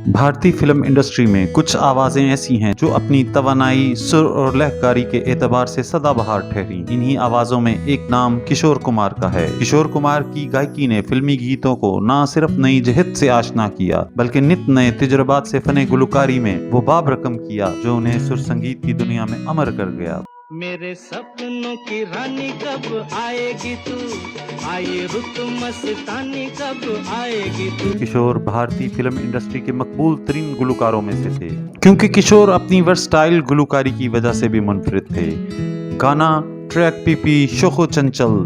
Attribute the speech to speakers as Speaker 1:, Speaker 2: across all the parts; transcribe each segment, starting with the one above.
Speaker 1: भारतीय film industry में कुछ आवाजें ऐसी हैं जो अपनी तवानाई, सुर और लहकारी के एतबार से सदाबहार ठहरी। इन्हीं आवाजों में एक नाम किशोर कुमार का है। किशोर कुमार की गायकी ने फिल्मी गीतों को न सिर्फ नई जहत से आशना किया, बल्कि नित नए तजुर्बात से फने गुलकारी में वो बाब रकम किया जो उन्हें सुर संगीत की दुनिया में अमर कर गया।
Speaker 2: मेरे सपनों की रानी कब आएगी तू, आई रुत मस्तानी कब आएगी तू।
Speaker 1: किशोर भारतीय फिल्म इंडस्ट्री के मकबूल तरीन गुलकारों में से थे, क्योंकि किशोर अपनी वर्सटाइल गुलकारी की वजह से भी मुनफरिद थे। गाना, ट्रैक, पीपी, शोखो चंचल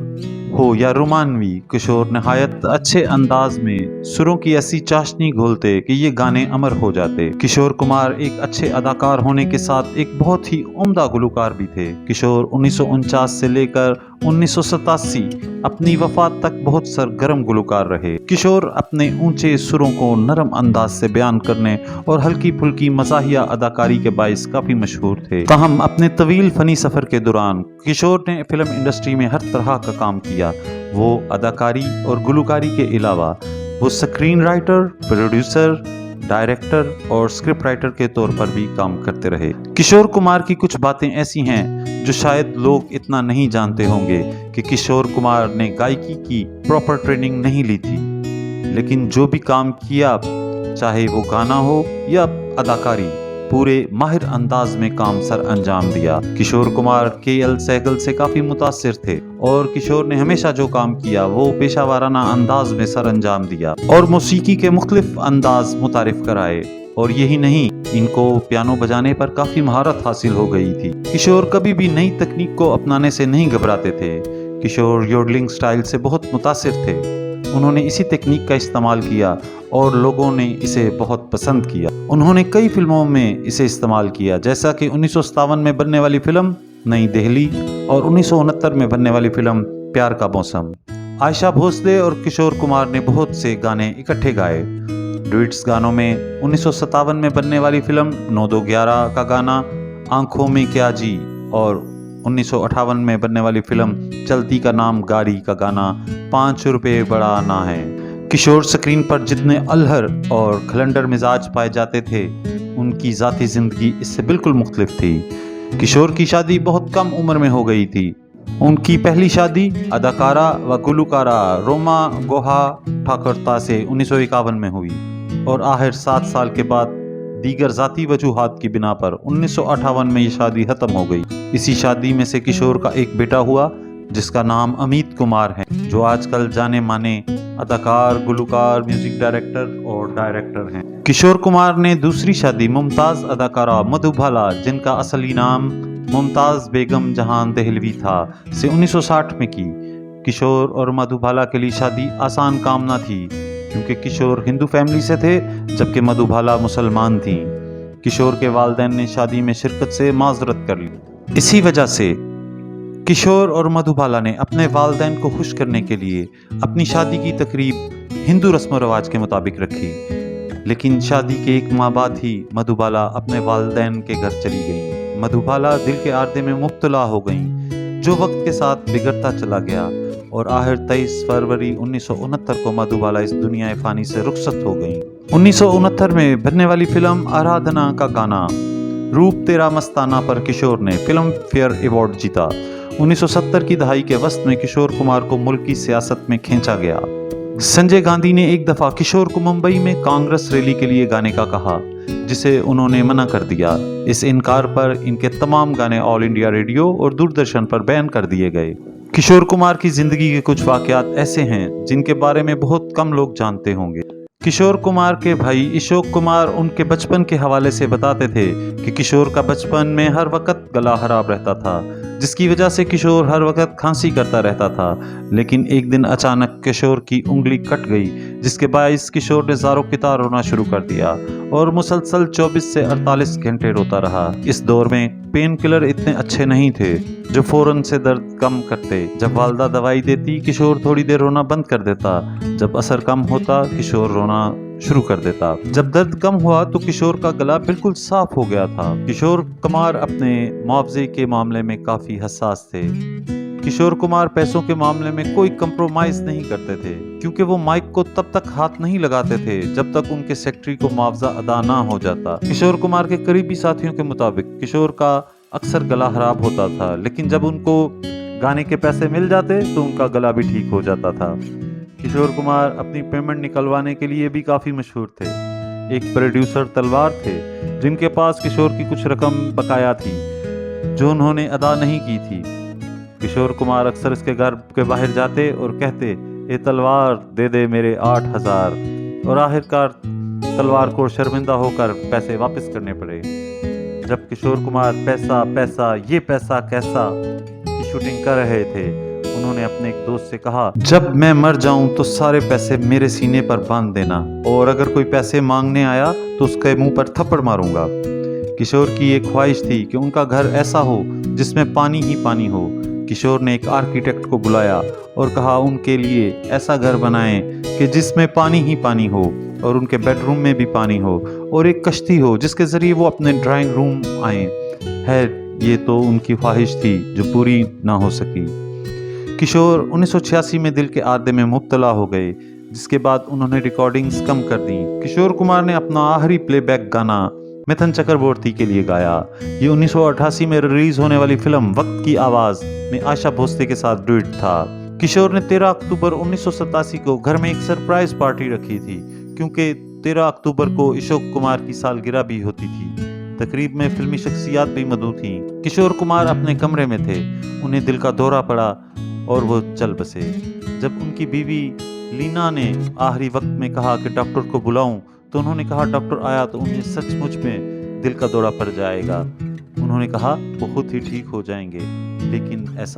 Speaker 1: हो या रोमानवी, किशोर नहायत अच्छे अंदाज में सुरों की ऐसी चाशनी घोलते कि ये गाने अमर हो जाते। किशोर कुमार एक अच्छे अदाकार होने के साथ एक बहुत ही उम्दा गुलकार भी थे। किशोर 1949 से लेकर 1987 अपनी वफात तक बहुत सरगर्म गुलकार रहे। किशोर अपने ऊंचे सुरों को नरम अंदाज से बयान करने और हल्की फुल्की मज़ाहिया अदाकारी के बाइस काफी मशहूर थे। ताहम अपने तवील फनी सफर के दौरान किशोर ने फिल्म इंडस्ट्री में हर तरह का काम किया। वो अदाकारी और गुलकारी के अलावा वो स्क्रीन राइटर, प्रोड्यूसर, डायरेक्टर और स्क्रिप्ट राइटर के तौर पर भी काम करते रहे। किशोर कुमार की कुछ बातें ऐसी हैं जो शायद लोग इतना नहीं जानते होंगे कि किशोर कुमार ने गायकी की प्रॉपर ट्रेनिंग नहीं ली थी, लेकिन जो भी काम किया, चाहे वो गाना हो या अदाकारी, पूरे माहिर अंदाज में काम सर अंजाम दिया। किशोर कुमार KL सहगल से काफी मुतासिर थे और किशोर ने हमेशा जो काम किया वो पेशावराना अंदाज में सर अंजाम दिया और मौसीकी के मुख्तलिफ अंदाज मुतारिफ कराए। और यही नहीं, इनको पियानो बजाने पर काफी महारत हासिल हो गई थी। किशोर कभी भी नई तकनीक को अपनाने से नहीं घबराते थे। किशोर योडलिंग स्टाइल से बहुत मुतासिर थे। उन्होंने इसी तकनीक का इस्तेमाल किया और लोगों ने इसे बहुत पसंद किया। उन्होंने कई फिल्मों में इसे इस्तेमाल किया, जैसा कि 1957 में बनने वाली फिल्म नई दिल्ली और 1969 में बनने वाली फिल्म प्यार का मौसम। आयशा भोसले और किशोर कुमार ने बहुत से गाने इकट्ठे गाए। डुइट्स गानों में 1957 में बनने वाली फिल्म 9211 का गाना आंखों में क्या जी और 1958 में बनने वाली फिल्म चलती का नाम गाड़ी का गाना 5 रुपए बड़ा ना है। किशोर स्क्रीन पर जितने अल्हर और खलंडर मिजाज पाए जाते थे, उनकी जाती जिंदगी इससे बिल्कुल मुख्तलिफ थी। किशोर की शादी बहुत कम उम्र में हो गई थी। उनकी पहली शादी अदाकारा व गुलकारा रोमा गोहा ठाकुरता से 1951 में हुई और आखिर 7 साल के बाद दीगर जाती वजूहात की बिना पर 1958 में ये शादी खत्म हो गई। इसी शादी में से किशोर का एक बेटा हुआ जिसका नाम अमित कुमार है, जो आजकल जाने माने अदाकार, गुलकार, म्यूजिक डायरेक्टर और डायरेक्टर हैं। किशोर कुमार ने दूसरी शादी मुमताज अदाकारा मधुबाला, जिनका असली नाम मुमताज बेगम जहान दहलवी था, से 1960 में की। किशोर और मधुबाला के लिए शादी आसान काम न थी, क्योंकि किशोर हिंदू फैमिली से थे जबकि मधुबाला मुसलमान थीं। किशोर के वालिदैन ने शादी में शिरकत से माजरत कर ली। इसी वजह से किशोर और मधुबाला ने अपने वालिदैन को खुश करने के लिए अपनी शादी की तकरीब हिंदू रस्म व रवाज के मुताबिक रखी। लेकिन शादी के 1 माह बाद ही मधुबाला अपने वालिदैन के घर चली गईं। मधुबाला दिल के आर्दे में मुब्तला हो गईं, जो वक्त के साथ बिगड़ता चला गया और आखिर 23 फरवरी 1969 को मधुबाला इस दुनिया फानी से रुखसत हो गईं। 1969 में बनने वाली फिल्म आराधना का गाना रूप तेरा मस्ताना पर किशोर ने फिल्म फेयर अवार्ड जीता। 1970 की दहाई के वस्त में किशोर कुमार को मुल्क की सियासत में खींचा गया। संजय गांधी ने एक दफा किशोर को मुंबई में कांग्रेस रैली के लिए गाने का कहा, जिसे उन्होंने मना कर दिया। इस इनकार पर इनके तमाम गाने ऑल इंडिया रेडियो और दूरदर्शन पर बैन कर दिए गए। किशोर कुमार की जिंदगी के कुछ वाकयात ऐसे हैं जिनके बारे में बहुत कम लोग जानते होंगे। किशोर कुमार के भाई अशोक कुमार उनके बचपन के हवाले से बताते थे कि किशोर का बचपन में हर वक्त गला खराब रहता था, जिसकी वजह से किशोर हर वक्त खांसी करता रहता था। लेकिन एक दिन अचानक किशोर की उंगली कट गई, जिसके बायस किशोर ने ज़ारो की तार रोना शुरू कर दिया और मुसलसल 24 से 48 घंटे रोता रहा। इस दौर में पेन किलर इतने अच्छे नहीं थे जो फौरन से दर्द कम करते। जब वालदा दवाई देती, किशोर थोड़ी देर रोना बंद कर देता। जब असर कम होता, किशोर रोना शुरू कर देता। जब दर्द कम हुआ तो किशोर का गला बिल्कुल साफ हो गया था। किशोर कुमार अपने मुआवजे के मामले में काफी हसास थे। किशोर कुमार पैसों के मामले में कोई कंप्रोमाइज नहीं करते थे, क्योंकि वो माइक को तब तक हाथ नहीं लगाते थे जब तक उनके सेक्रेटरी को मुआवजा अदा ना हो जाता। किशोर कुमार के करीबी साथियों के मुताबिक किशोर का अक्सर गला खराब होता था, लेकिन जब उनको गाने के पैसे मिल जाते तो उनका गला भी ठीक हो जाता था। किशोर कुमार अपनी पेमेंट निकलवाने के लिए भी काफ़ी मशहूर थे। एक प्रोड्यूसर तलवार थे जिनके पास किशोर की कुछ रकम बकाया थी जो उन्होंने अदा नहीं की थी। किशोर कुमार अक्सर इसके घर के बाहर जाते और कहते, ए तलवार दे दे मेरे 8,000, और आखिरकार तलवार को शर्मिंदा होकर पैसे वापस करने पड़े। जब किशोर कुमार पैसा पैसा ये पैसा कैसा की शूटिंग कर रहे थे, उन्होंने अपने एक दोस्त से कहा, जब मैं मर जाऊं तो सारे पैसे मेरे सीने पर बांध देना, और अगर कोई पैसे मांगने आया तो उसके मुंह पर थप्पड़ मारूंगा। किशोर की एक ख्वाहिश थी कि उनका घर ऐसा हो जिसमें पानी ही पानी हो। किशोर ने एक आर्किटेक्ट को बुलाया और कहा उनके लिए ऐसा घर बनाएं कि जिसमें पानी ही पानी हो और उनके बेडरूम में भी पानी हो, और एक कश्ती हो जिसके जरिए वो अपने ड्राइंग रूम आए। है ये तो उनकी ख्वाहिश थी जो पूरी ना हो सकी। किशोर 1986 में दिल के आर्दे में मुब्तला हो गए, जिसके बाद उन्होंने रिकॉर्डिंग्स कम कर दी। किशोर कुमार ने अपना आखिरी प्लेबैक गाना मिथुन चक्रवर्ती के लिए गाया। ये 1988 में रिलीज होने वाली फिल्म वक्त की आवाज में आशा भोसले के साथ डुएट था। किशोर ने 13 अक्टूबर 1987 को घर में एक सरप्राइज पार्टी रखी थी, क्योंकि 13 अक्टूबर को अशोक कुमार की सालगिरह भी होती थी। तकरीब में फिल्मी शख्सियात भी मौजूद थीं। किशोर कुमार अपने कमरे में थे, उन्हें दिल का दौरा पड़ा और वो चल बसे। जब उनकी बीवी लीना ने आखिरी वक्त में कहा कि डॉक्टर को बुलाऊं, तो उन्होंने कहा डॉक्टर आया तो उन्हें सचमुच में दिल का दौरा पड़ जाएगा। उन्होंने कहा वो खुद ही ठीक हो जाएंगे, लेकिन ऐसा